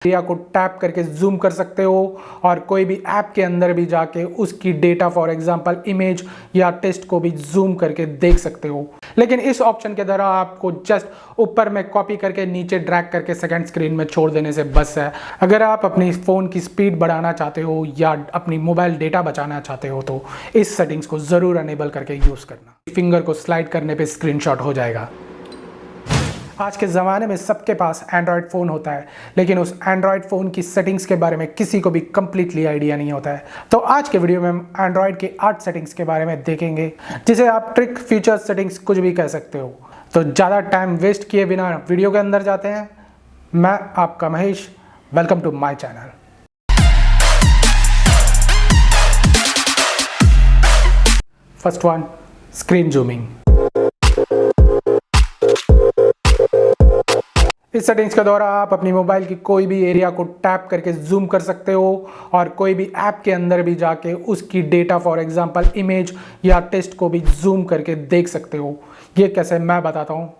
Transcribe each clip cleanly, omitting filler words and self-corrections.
Area को tap करके zoom कर सकते हो और कोई भी ऐप के अंदर भी जाके उसकी डेटा फॉर एग्जांपल इमेज या टेक्स्ट को भी जूम करके देख सकते हो। लेकिन इस ऑप्शन के द्वारा आपको जस्ट ऊपर में कॉपी करके नीचे ड्रैग करके सेकंड स्क्रीन में छोड़ देने से बस है। अगर आप अपनी फ़ोन की स्पीड बढ़ाना चाहते हो या अपनी मोबाइल डेटा बचाना चाहते हो तो इस सेटिंग्स को ज़रूर अनेबल करके यूज़ करना। फिंगर को स्लाइड करने पर स्क्रीनशॉट हो जाएगा। आज के ज़माने में सबके पास एंड्रॉयड फ़ोन होता है, लेकिन उस एंड्रॉयड फ़ोन की सेटिंग्स के बारे में किसी को भी कंप्लीटली आइडिया नहीं होता है। तो आज के वीडियो में हम एंड्रॉयड के 8 सेटिंग्स के बारे में देखेंगे, जिसे आप ट्रिक, फीचर, सेटिंग्स कुछ भी कह सकते हो। तो ज़्यादा टाइम वेस्ट किए बिना वीडियो के अंदर जाते हैं। मैं आपका Mahesh, welcome to my channel. First one, screen zooming. इस सेटिंग्स के द्वारा आप अपनी मोबाइल की कोई भी एरिया को टैप करके जूम कर सकते हो और कोई भी ऐप के अंदर भी जाके उसकी डेटा फॉर एग्जांपल इमेज या टेक्स्ट को भी जूम करके देख सकते हो। ये कैसे, मैं बताता हूँ।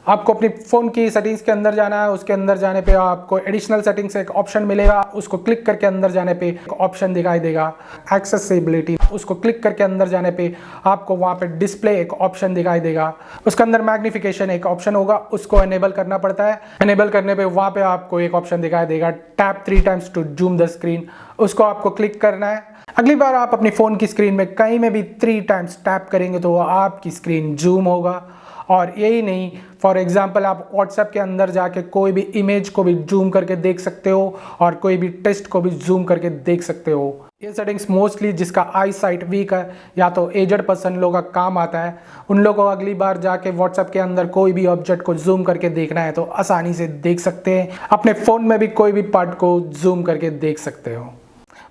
आपको अपनी फ़ोन की सेटिंग्स के अंदर जाना है। उसके अंदर जाने पे आपको एडिशनल सेटिंग्स एक ऑप्शन मिलेगा, उसको क्लिक करके अंदर जाने पे एक ऑप्शन दिखाई देगा एक्सेसिबिलिटी। उसको क्लिक करके अंदर जाने पे आपको वहाँ पे डिस्प्ले एक ऑप्शन दिखाई देगा। उसके अंदर मैग्निफिकेशन एक ऑप्शन होगा, उसको एनेबल करना पड़ता है। एनेबल करने पे वहाँ पे आपको एक ऑप्शन दिखाई देगा tap 3 times to zoom the screen. उसको आपको क्लिक करना है। अगली बार आप अपनी फ़ोन की स्क्रीन में कहीं में भी 3 टाइम्स टैप करेंगे तो आपकी स्क्रीन जूम होगा। और यही नहीं, फॉर एग्जांपल आप व्हाट्सएप के अंदर जाके कोई भी इमेज को भी जूम करके देख सकते हो और कोई भी टेक्स्ट को भी जूम करके देख सकते हो। ये सेटिंग्स मोस्टली जिसका आई साइट वीक है या तो एजड पर्सन लोगों का काम आता है, उन लोगों को अगली बार जाके व्हाट्सएप के अंदर कोई भी ऑब्जेक्ट को जूम करके देखना है तो आसानी से देख सकते हैं। अपने फ़ोन में भी कोई भी पार्ट को जूम करके देख सकते हो।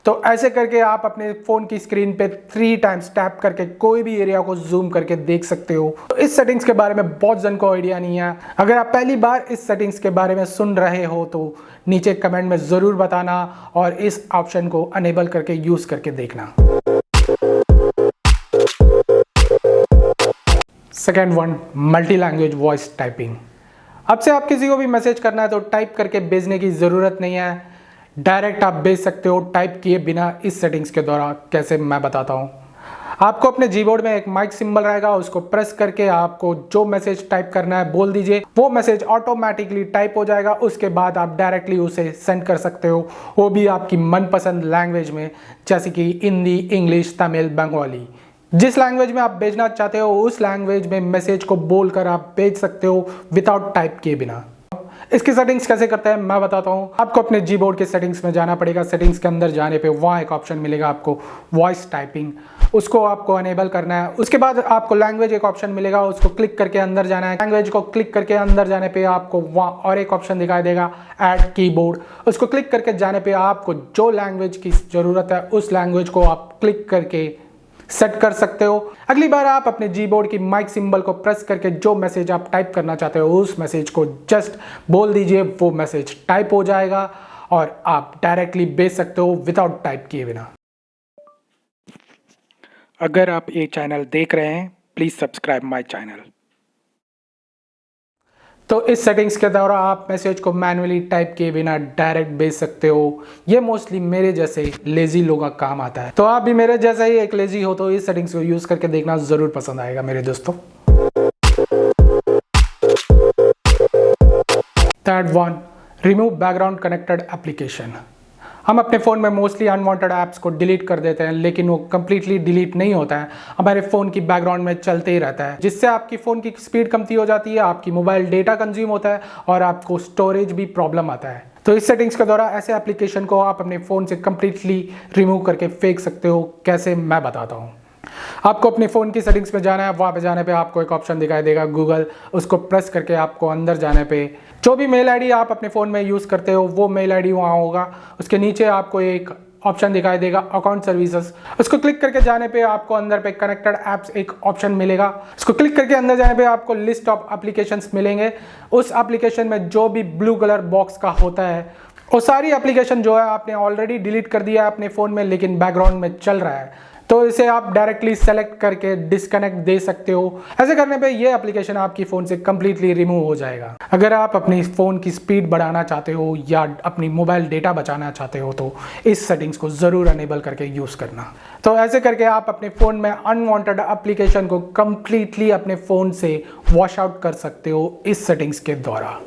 तो ऐसे करके आप अपने फ़ोन की स्क्रीन पे 3 टाइम्स टैप करके कोई भी एरिया को जूम करके देख सकते हो। तो इस सेटिंग्स के बारे में बहुत जन को आइडिया नहीं है। अगर आप पहली बार इस सेटिंग्स के बारे में सुन रहे हो तो नीचे कमेंट में ज़रूर बताना और इस ऑप्शन को अनेबल करके यूज़ करके देखना। Second one, multi language voice typing. अब से आप किसी को भी मैसेज करना है तो टाइप करके भेजने की ज़रूरत नहीं है, डायरेक्ट आप भेज सकते हो टाइप किए बिना इस सेटिंग्स के द्वारा। कैसे, मैं बताता हूँ। आपको अपने कीबोर्ड में एक माइक सिंबल रहेगा, उसको प्रेस करके आपको जो मैसेज टाइप करना है बोल दीजिए, वो मैसेज ऑटोमेटिकली टाइप हो जाएगा। उसके बाद आप डायरेक्टली उसे सेंड कर सकते हो, वो भी आपकी मनपसंद लैंग्वेज में, जैसे कि हिंदी, इंग्लिश, तमिल, बंगाली। जिस लैंग्वेज में आप भेजना चाहते हो उस लैंग्वेज में मैसेज को बोलकर आप भेज सकते हो विदाउट टाइप किए बिना। इसकी सेटिंग्स कैसे करते हैं मैं बताता हूँ। आपको अपने कीबोर्ड के सेटिंग्स में जाना पड़ेगा। सेटिंग्स के अंदर जाने पे वहाँ एक ऑप्शन मिलेगा आपको वॉइस टाइपिंग, उसको आपको अनेबल करना है। उसके बाद आपको लैंग्वेज एक ऑप्शन मिलेगा, उसको क्लिक करके अंदर जाना है। लैंग्वेज को क्लिक करके अंदर जाने पे आपको वहाँ और एक ऑप्शन दिखाई देगा ऐड कीबोर्ड। उसको क्लिक करके जाने पे आपको जो लैंग्वेज की ज़रूरत है उस लैंग्वेज को आप क्लिक करके सेट कर सकते हो। अगली बार आप अपने कीबोर्ड की माइक सिंबल को प्रेस करके जो मैसेज आप टाइप करना चाहते हो उस मैसेज को जस्ट बोल दीजिए, वो मैसेज टाइप हो जाएगा और आप डायरेक्टली भेज सकते हो विदाउट टाइप किए बिना। अगर आप ये चैनल देख रहे हैं प्लीज सब्सक्राइब माय चैनल। तो इस सेटिंग्स के द्वारा आप मैसेज को मैन्युअली टाइप किए बिना डायरेक्ट भेज सकते हो। ये मोस्टली मेरे जैसे लेजी लोगों का काम आता है। तो आप भी मेरे जैसे ही एक लेजी हो तो इस सेटिंग्स को यूज करके देखना जरूर पसंद आएगा मेरे दोस्तों। Third one, remove background connected application. हम अपने फ़ोन में मोस्टली अनवांटेड ऐप्स को डिलीट कर देते हैं, लेकिन वो कंप्लीटली डिलीट नहीं होता है, हमारे फ़ोन की बैकग्राउंड में चलते ही रहता है, जिससे आपकी फ़ोन की स्पीड कमती हो जाती है, आपकी मोबाइल डेटा कंज्यूम होता है और आपको स्टोरेज भी प्रॉब्लम आता है। तो इस सेटिंग्स के द्वारा ऐसे एप्लीकेशन को आप अपने फ़ोन से कंप्लीटली रिमूव करके फेंक सकते हो। कैसे, मैं बताता हूँ। आपको अपने फ़ोन की सेटिंग्स में जाना है। वहाँ पे जाने पे आपको एक ऑप्शन दिखाई देगा गूगल, उसको प्रेस करके आपको अंदर जाने पे जो भी मेल आईडी आप अपने फ़ोन में यूज़ करते हो वो मेल आईडी वहाँ होगा। उसके नीचे आपको एक ऑप्शन दिखाई देगा अकाउंट सर्विसेज, उसको क्लिक करके जाने पे आपको अंदर पे कनेक्टेड ऐप्स एक ऑप्शन मिलेगा। उसको क्लिक करके अंदर जाने पे आपको लिस्ट ऑफ एप्लीकेशंस मिलेंगे। उस एप्लीकेशन में जो भी ब्लू कलर बॉक्स का होता है वो सारी एप्लीकेशन जो है आपने ऑलरेडी डिलीट कर दिया है अपने फ़ोन में, लेकिन बैकग्राउंड में चल रहा है। तो इसे आप डायरेक्टली सेलेक्ट करके डिस्कनेक्ट दे सकते हो। ऐसे करने पे ये एप्लीकेशन आपकी फ़ोन से कंप्लीटली रिमूव हो जाएगा। अगर आप अपनी फ़ोन की स्पीड बढ़ाना चाहते हो या अपनी मोबाइल डेटा बचाना चाहते हो तो इस सेटिंग्स को ज़रूर अनेबल करके यूज़ करना। तो ऐसे करके आप अपने फ़ोन में अनवांटेड एप्लीकेशन को कंप्लीटली अपने फ़ोन से वॉश आउट कर सकते हो इस सेटिंग्स के द्वारा।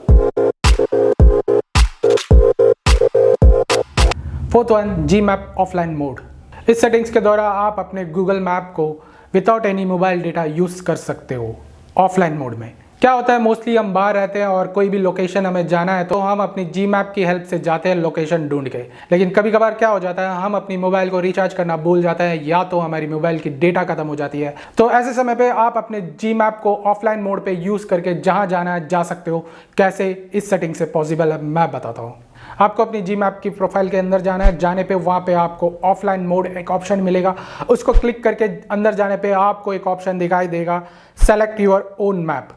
फोर्थ वन, जी मैप ऑफलाइन मोड। इस सेटिंग्स के द्वारा आप अपने गूगल मैप को without any mobile data use कर सकते हो ऑफलाइन मोड में। क्या होता है, मोस्टली हम बाहर रहते हैं और कोई भी लोकेशन हमें जाना है तो हम अपनी जी मैप की हेल्प से जाते हैं लोकेशन ढूंढ के। लेकिन कभी कभार क्या हो जाता है, हम अपनी मोबाइल को रिचार्ज करना भूल जाते हैं या तो हमारी मोबाइल की डेटा खत्म हो जाती है। तो ऐसे समय पे आप अपने जी मैप को ऑफलाइन मोड पे यूज़ करके जहाँ जाना है जा सकते हो। कैसे इस सेटिंग से पॉसिबल है मैं बताता हूँ। आपको अपनी जी मैप की प्रोफाइल के अंदर जाना है। जाने पे वहाँ पे आपको ऑफलाइन मोड एक ऑप्शन मिलेगा, उसको क्लिक करके अंदर जाने पे आपको एक ऑप्शन दिखाई देगा, सेलेक्ट योर ओन मैप।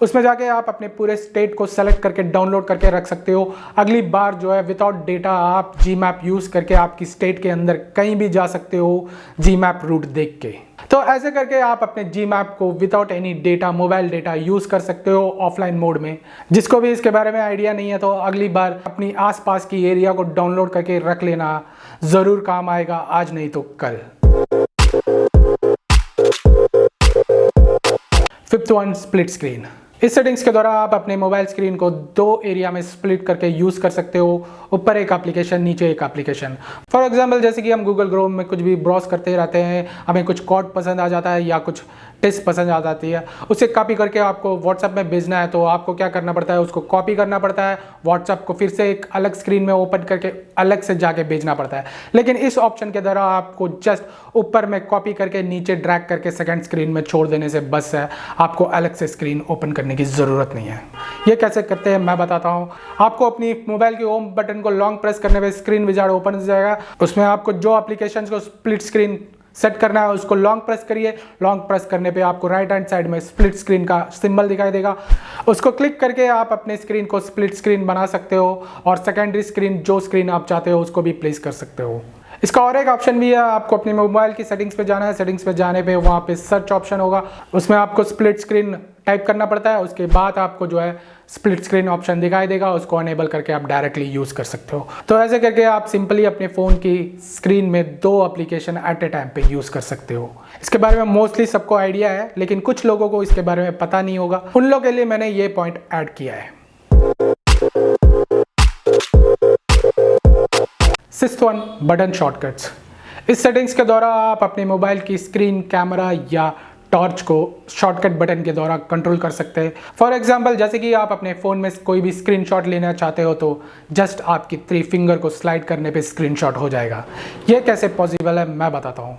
उसमें जाके आप अपने पूरे स्टेट को सेलेक्ट करके डाउनलोड करके रख सकते हो। अगली बार जो है विदाउट डेटा आप जी मैप यूज़ करके आपकी स्टेट के अंदर कहीं भी जा सकते हो जी मैप रूट देख के। तो ऐसे करके आप अपने जी मैप को without any data, mobile data use कर सकते हो ऑफलाइन मोड में। जिसको भी इसके बारे में आइडिया नहीं है तो अगली बार अपनी आसपास की एरिया को डाउनलोड करके रख लेना, ज़रूर काम आएगा, आज नहीं तो कल। Fifth one, split screen. इस सेटिंग्स के द्वारा आप अपने मोबाइल स्क्रीन को दो एरिया में स्प्लिट करके यूज़ कर सकते हो, ऊपर एक एप्लीकेशन, नीचे एक एप्लीकेशन। फॉर एग्जांपल जैसे कि हम गूगल क्रोम में कुछ भी ब्राउज करते रहते हैं, हमें कुछ कोड पसंद आ जाता है या कुछ टेस्ट पसंद आ जाती है, उसे कॉपी करके आपको व्हाट्सएप में भेजना है तो आपको क्या करना पड़ता है, उसको कॉपी करना पड़ता है, व्हाट्सएप को फिर से एक अलग स्क्रीन में ओपन करके अलग से जाके भेजना पड़ता है। लेकिन इस ऑप्शन के द्वारा आपको जस्ट ऊपर में कॉपी करके नीचे ड्रैग करके सेकंड स्क्रीन में छोड़ देने से बस है, आपको अलग से स्क्रीन ओपन करने की ज़रूरत नहीं है। ये कैसे करते हैं मैं बताता हूँ। आपको अपनी मोबाइल के होम बटन को लॉन्ग प्रेस करने पे स्क्रीन विजार्ड ओपन हो जाएगा। उसमें आपको जो एप्लीकेशन को स्प्लिट स्क्रीन सेट करना है उसको लॉन्ग प्रेस करिए। लॉन्ग प्रेस करने पे आपको राइट हैंड साइड में स्प्लिट स्क्रीन का सिंबल दिखाई देगा, उसको क्लिक करके आप अपने स्क्रीन को स्प्लिट स्क्रीन बना सकते हो और सेकेंडरी स्क्रीन जो स्क्रीन आप चाहते हो उसको भी प्लेस कर सकते हो। इसका और एक ऑप्शन भी है, आपको अपने मोबाइल की सेटिंग्स पे जाना है। सेटिंग्स पे जाने पे वहाँ पे सर्च ऑप्शन होगा, उसमें आपको स्प्लिट स्क्रीन टाइप करना पड़ता है। उसके बाद आपको जो है स्प्लिट स्क्रीन ऑप्शन दिखाई देगा, उसको अनेबल करके आप डायरेक्टली यूज़ कर सकते हो। तो ऐसे करके आप सिंपली अपने फ़ोन की स्क्रीन में दो एप्लीकेशन एट ए टाइम पे यूज़ कर सकते हो। इसके बारे में मोस्टली सबको आइडिया है, लेकिन कुछ लोगों को इसके बारे में पता नहीं होगा, उन लोगों के लिए मैंने ये पॉइंट ऐड किया है। Sixth one, button shortcuts. इस सेटिंग्स के द्वारा आप अपने मोबाइल की स्क्रीन, कैमरा या टॉर्च को शॉर्टकट बटन के द्वारा कंट्रोल कर सकते हैं। फॉर एग्जांपल जैसे कि आप अपने फ़ोन में कोई भी स्क्रीनशॉट लेना चाहते हो तो जस्ट आपकी 3 फिंगर को स्लाइड करने पे स्क्रीनशॉट हो जाएगा। ये कैसे पॉसिबल है मैं बताता हूँ।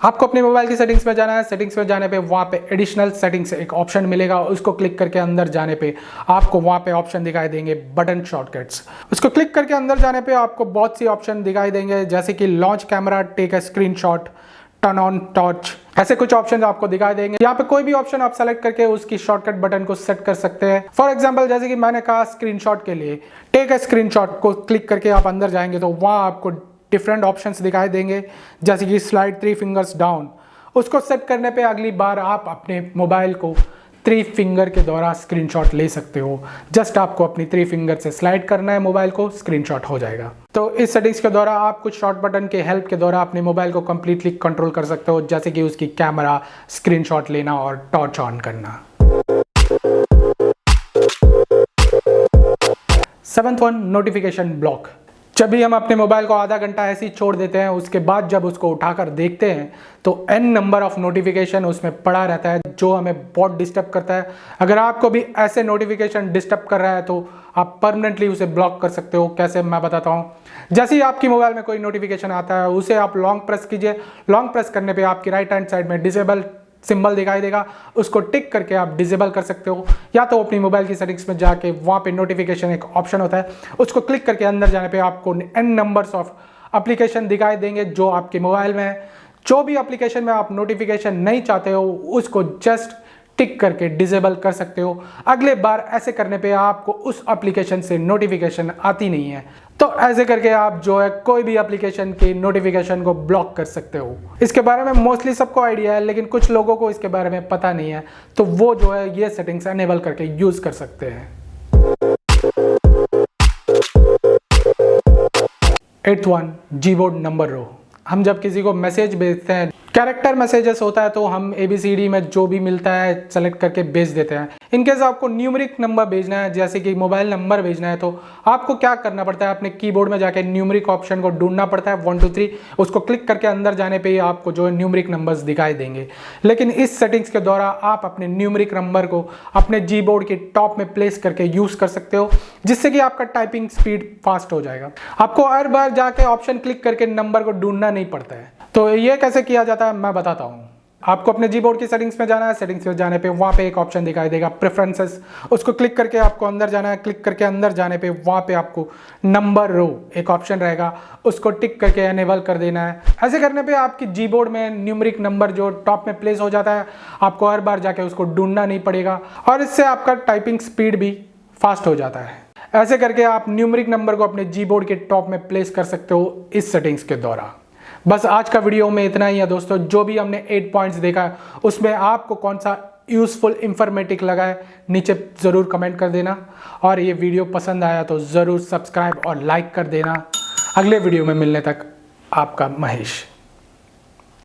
आपको अपने मोबाइल की सेटिंग्स में जाना है। सेटिंग्स में जाने पे वहाँ पे एडिशनल सेटिंग्स एक ऑप्शन मिलेगा, उसको क्लिक करके अंदर जाने पे आपको वहाँ पे ऑप्शन दिखाई देंगे बटन शॉर्टकट्स। उसको क्लिक करके अंदर जाने पे आपको बहुत सी ऑप्शन दिखाई देंगे, जैसे कि launch camera, take a screenshot, turn on torch, ऐसे कुछ ऑप्शन आपको दिखाई देंगे। यहाँ पे कोई भी ऑप्शन आप सेलेक्ट करके उसकी शॉर्टकट बटन को सेट कर सकते हैं। फॉर एग्जांपल जैसे कि मैंने कहा स्क्रीनशॉट के लिए टेक अ स्क्रीनशॉट को क्लिक करके आप अंदर जाएंगे तो वहाँ आपको डिफरेंट ऑप्शंस दिखाई देंगे, जैसे कि स्लाइड 3 फिंगर्स डाउन। उसको सेट करने पे अगली बार आप अपने मोबाइल को 3 फिंगर के द्वारा स्क्रीनशॉट ले सकते हो। जस्ट आपको अपनी 3 फिंगर से स्लाइड करना है मोबाइल को, स्क्रीनशॉट हो जाएगा। तो इस सेटिंग्स के द्वारा आप कुछ शॉर्ट बटन के हेल्प के द्वारा अपने मोबाइल को कंप्लीटली कंट्रोल कर सकते हो, जैसे कि उसकी कैमरा, स्क्रीनशॉट लेना और टॉर्च ऑन करना। 7th one, notification block. जब भी हम अपने मोबाइल को आधा घंटा ऐसे ही छोड़ देते हैं, उसके बाद जब उसको उठाकर देखते हैं तो n नंबर ऑफ नोटिफिकेशन उसमें पड़ा रहता है जो हमें बहुत डिस्टर्ब करता है। अगर आपको भी ऐसे नोटिफिकेशन डिस्टर्ब कर रहा है तो आप परमानेंटली उसे ब्लॉक कर सकते हो। कैसे मैं बताता हूँ। जैसे ही आपकी मोबाइल में कोई नोटिफिकेशन आता है उसे आप लॉन्ग प्रेस कीजिए। लॉन्ग प्रेस करने पर आपकी राइट हैंड साइड में डिसेबल सिंबल दिखाई देगा, उसको टिक करके आप डिसेबल कर सकते हो। या तो अपनी मोबाइल की सेटिंग्स में जाके वहाँ पे नोटिफिकेशन एक ऑप्शन होता है, उसको क्लिक करके अंदर जाने पे आपको n नंबर्स ऑफ एप्लीकेशन दिखाई देंगे जो आपके मोबाइल में है। जो भी एप्लीकेशन में आप नोटिफिकेशन नहीं चाहते हो उसको जस्ट टिक करके डिसेबल कर सकते हो। अगले बार ऐसे करने पे आपको उस एप्लीकेशन से नोटिफिकेशन आती नहीं है। तो ऐसे करके आप जो है कोई भी एप्लीकेशन की नोटिफिकेशन को ब्लॉक कर सकते हो। इसके बारे में मोस्टली सबको आइडिया है, लेकिन कुछ लोगों को इसके बारे में पता नहीं है, तो वो जो है ये सेटिंग्स एनेबल करके यूज कर सकते हैं। 8th वन, जीबोर्ड नंबर रो। हम जब किसी को मैसेज भेजते हैं, कैरेक्टर मैसेजेस होता है, तो हम ABCD में जो भी मिलता है सेलेक्ट करके भेज देते हैं। इनकेस आपको न्यूमेरिक नंबर भेजना है, जैसे कि मोबाइल नंबर भेजना है, तो आपको क्या करना पड़ता है, अपने कीबोर्ड में जाके न्यूमेरिक ऑप्शन को ढूंढना पड़ता है 1 2 3, उसको क्लिक करके अंदर जाने पे ही आपको जो है न्यूमेरिक नंबर्स दिखाई देंगे। लेकिन इस सेटिंग्स के द्वारा आप अपने न्यूमेरिक नंबर को अपने कीबोर्ड के टॉप में प्लेस करके यूज कर सकते हो, जिससे कि आपका टाइपिंग स्पीड फास्ट हो जाएगा। आपको हर बार जाके ऑप्शन क्लिक करके नंबर को ढूंढना नहीं पड़ता है। तो ये कैसे किया जाता है मैं बताता हूँ। आपको अपने कीबोर्ड की सेटिंग्स में जाना है। सेटिंग्स में जाने पे वहाँ पे एक ऑप्शन दिखाई देगा प्रेफरेंसेस, उसको क्लिक करके आपको अंदर जाना है। क्लिक करके अंदर जाने पे वहाँ पे आपको नंबर रो एक ऑप्शन रहेगा, उसको टिक करके एनेबल कर देना है। ऐसे करने पे आपकी कीबोर्ड में न्यूमेरिक नंबर जो टॉप में प्लेस हो जाता है, आपको हर बार जाके उसको ढूंढना नहीं पड़ेगा और इससे आपका टाइपिंग स्पीड भी फास्ट हो जाता है। ऐसे करके आप न्यूमेरिक नंबर को अपने कीबोर्ड के टॉप में प्लेस कर सकते हो इस सेटिंग्स के द्वारा। बस आज का वीडियो में इतना ही है दोस्तों। जो भी हमने 8 पॉइंट्स देखा है, उसमें आपको कौन सा यूजफुल इंफॉर्मेटिव लगा है नीचे ज़रूर कमेंट कर देना, और ये वीडियो पसंद आया तो ज़रूर सब्सक्राइब और लाइक कर देना। अगले वीडियो में मिलने तक आपका महेश।